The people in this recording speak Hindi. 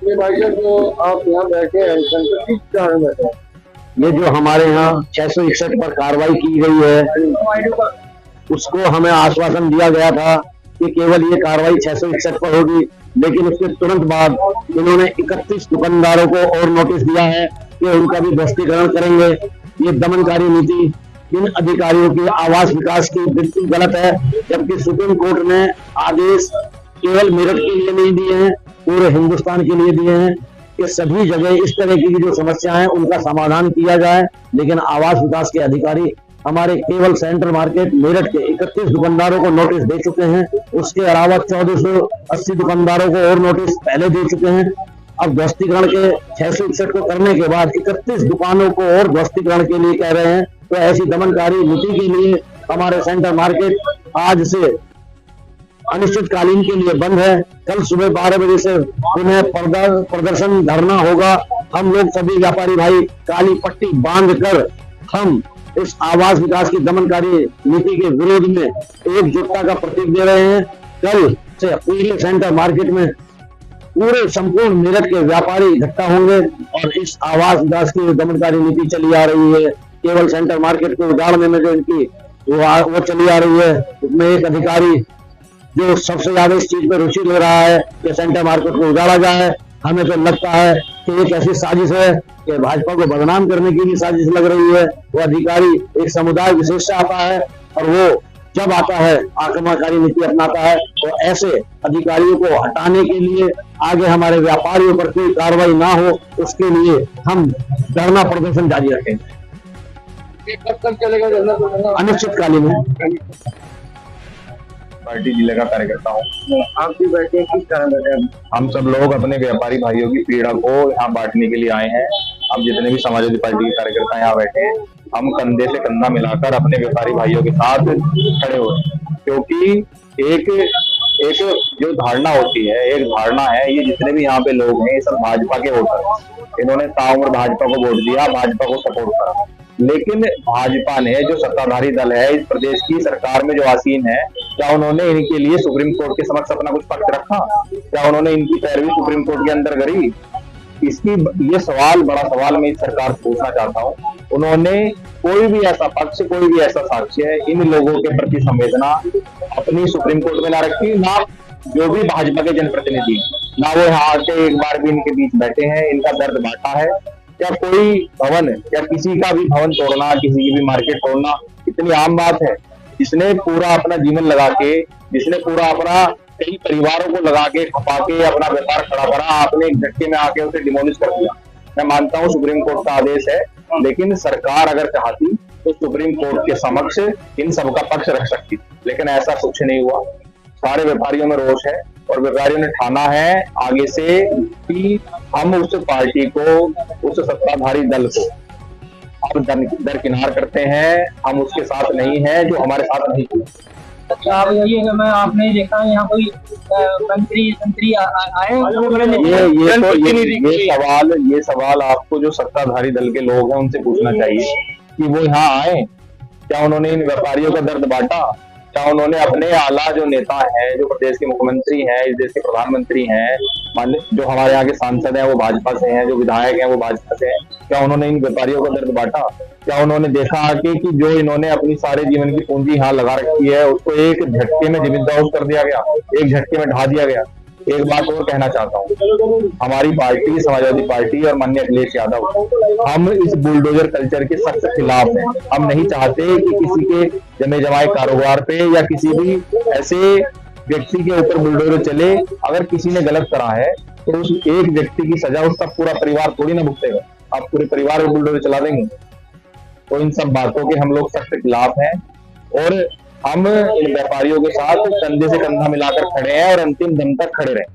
ये भाई साहब जो आप यहाँ बैठे हैं तो किस कारण बैठे हैं? ये जो हमारे यहाँ 661 पर कार्रवाई की गई है, उसको हमें आश्वासन दिया गया था कि केवल ये कार्रवाई 661 पर होगी, लेकिन उसके तुरंत बाद इन्होंने 31 दुकानदारों को और नोटिस दिया है कि उनका भी ध्वस्तीकरण करेंगे। ये दमनकारी नीति इन अधिकारियों की आवास विकास की बिल्कुल गलत है, जबकि सुप्रीम कोर्ट ने आदेश केवल मेरठ के लिए नहीं दिए हैं, पूरे हिंदुस्तान के लिए दिए हैं कि सभी जगह इस तरह की जो समस्या है उनका समाधान किया जाए। लेकिन आवास विकास के अधिकारी हमारे केवल सेंट्रल मार्केट मेरठ के 31 दुकानदारों को नोटिस दे चुके हैं। उसके अलावा 1480 दुकानदारों को और नोटिस पहले दे चुके हैं। अब ध्वस्तीकरण के 661 को करने के बाद 31 दुकानों को और ध्वस्तीकरण के लिए कह रहे हैं। तो ऐसी दमनकारी नीति के लिए हमारे सेंट्रल मार्केट आज से अनिश्चितकालीन के लिए बंद है। कल सुबह 12 बजे से पुनः प्रदर्शन धरना होगा। हम लोग सभी व्यापारी भाई काली पट्टी बांधकर हम इस आवास विकास की दमनकारी नीति के विरोध में एकजुटता का प्रतीक दे रहे हैं। कल से पूरे सेंट्रल मार्केट में पूरे संपूर्ण मेरठ के व्यापारी इकट्ठा होंगे और इस आवास विकास की दमनकारी नीति चली आ रही है, केवल सेंट्रल मार्केट को उजाड़ने में जो इनकी वो चली आ रही है, उसमें एक अधिकारी जो सबसे ज्यादा इस चीज पर रुचि ले रहा है कि सेंट्रल मार्केट को उजाड़ा जाए। हमें तो लगता है कि एक ऐसी साजिश है कि भाजपा को बदनाम करने की भी साजिश लग रही है। वो अधिकारी एक समुदाय विशेष से आता है और वो जब आता है आक्रमणकारी नीति अपनाता है, तो ऐसे अधिकारियों को हटाने के लिए आगे हमारे व्यापारियों पर कोई कार्रवाई ना हो, उसके लिए हम धरना प्रदर्शन जारी रखेंगे। कब तक चलेगा धरना? अनिश्चितकालीन है। पार्टी जिले का कार्यकर्ता हूँ। आप भी बैठे हैं, किस कारण बैठे हैं? हम सब लोग अपने व्यापारी भाइयों की पीड़ा को यहाँ बांटने के लिए आए हैं। हम जितने भी समाजवादी पार्टी के कार्यकर्ता यहाँ बैठे हैं, हम कंधे से कंधा मिलाकर अपने व्यापारी भाइयों के साथ खड़े हुए हैं। क्योंकि एक जो धारणा होती है, एक धारणा है, ये जितने भी यहाँ पे लोग हैं ये सब भाजपा के वोटर, इन्होंने ताउम्र भाजपा को वोट दिया, भाजपा को सपोर्ट करा। लेकिन भाजपा ने जो सत्ताधारी दल है इस प्रदेश की सरकार में जो आसीन है, क्या उन्होंने इनके लिए सुप्रीम कोर्ट के समक्ष अपना कुछ पक्ष रखा? क्या उन्होंने इनकी पैरवी सुप्रीम कोर्ट के अंदर करी? इसकी ये सवाल, बड़ा सवाल मैं इस सरकार से पूछना चाहता हूँ। उन्होंने कोई भी ऐसा पक्ष, कोई भी ऐसा साक्ष्य इन लोगों के प्रति संवेदना अपनी सुप्रीम कोर्ट में ना रखी, ना जो भी भाजपा के जनप्रतिनिधि, ना वो यहाँ आके एक बार भी इनके बीच बैठे हैं, इनका दर्द बांटा है। क्या कोई भवन या किसी का भी भवन तोड़ना, किसी की भी मार्केट तोड़ना इतनी आम बात है? जिसने पूरा अपना जीवन लगा के, जिसने पूरा अपना कई परिवारों को लगा के खपा के अपना व्यापार खड़ा करा, आपने एक झटके में आके उसे डिमोलिश कर दिया। मैं मानता हूँ सुप्रीम कोर्ट का आदेश है, लेकिन सरकार अगर चाहती तो सुप्रीम कोर्ट के समक्ष इन सबका पक्ष रख सकती, लेकिन ऐसा कुछ नहीं हुआ। सारे व्यापारियों में रोष है और व्यापारियों ने ठाना है आगे से कि हम उस पार्टी को, उस सत्ताधारी दल को अब दरकिनार करते हैं। हम उसके साथ नहीं है जो हमारे साथ नहीं हुआ। आप ये मैं आपने देखा यहाँ कोई मंत्री आए? ये सवाल आपको जो सत्ताधारी दल के लोग हैं उनसे पूछना चाहिए कि वो यहाँ आए, क्या उन्होंने इन व्यापारियों का दर्द बांटा? क्या उन्होंने अपने आला जो नेता हैं, जो प्रदेश के मुख्यमंत्री हैं, इस देश के प्रधानमंत्री हैं, जो हमारे यहाँ के सांसद हैं वो भाजपा से हैं, जो विधायक हैं वो भाजपा से हैं, क्या उन्होंने इन व्यापारियों का दर्द बांटा? क्या उन्होंने देखा आके कि जो इन्होंने अपनी सारे जीवन की पूंजी यहाँ लगा रखी है उसको एक झटके में जिम्मेदार कर दिया गया, एक झटके में ढा दिया गया? एक बात और कहना चाहता हूँ, हमारी पार्टी समाजवादी पार्टी और माननीय अखिलेश यादव, हम इस बुलडोजर कल्चर के सख्त खिलाफ हैं। हम नहीं चाहते कि किसी के जमे जमाए कारोबार पे या किसी भी ऐसे व्यक्ति के ऊपर बुलडोजर चले। अगर किसी ने गलत करा है तो उस एक व्यक्ति की सजा उसका पूरा परिवार थोड़ी ना भुगतेगा। आप पूरे परिवार में बुलडोजर चला देंगे? तो इन सब बातों के हम लोग सख्त खिलाफ हैं और हम इन व्यापारियों के साथ कंधे से कंधा मिलाकर खड़े हैं और अंतिम दम तक खड़े रहें।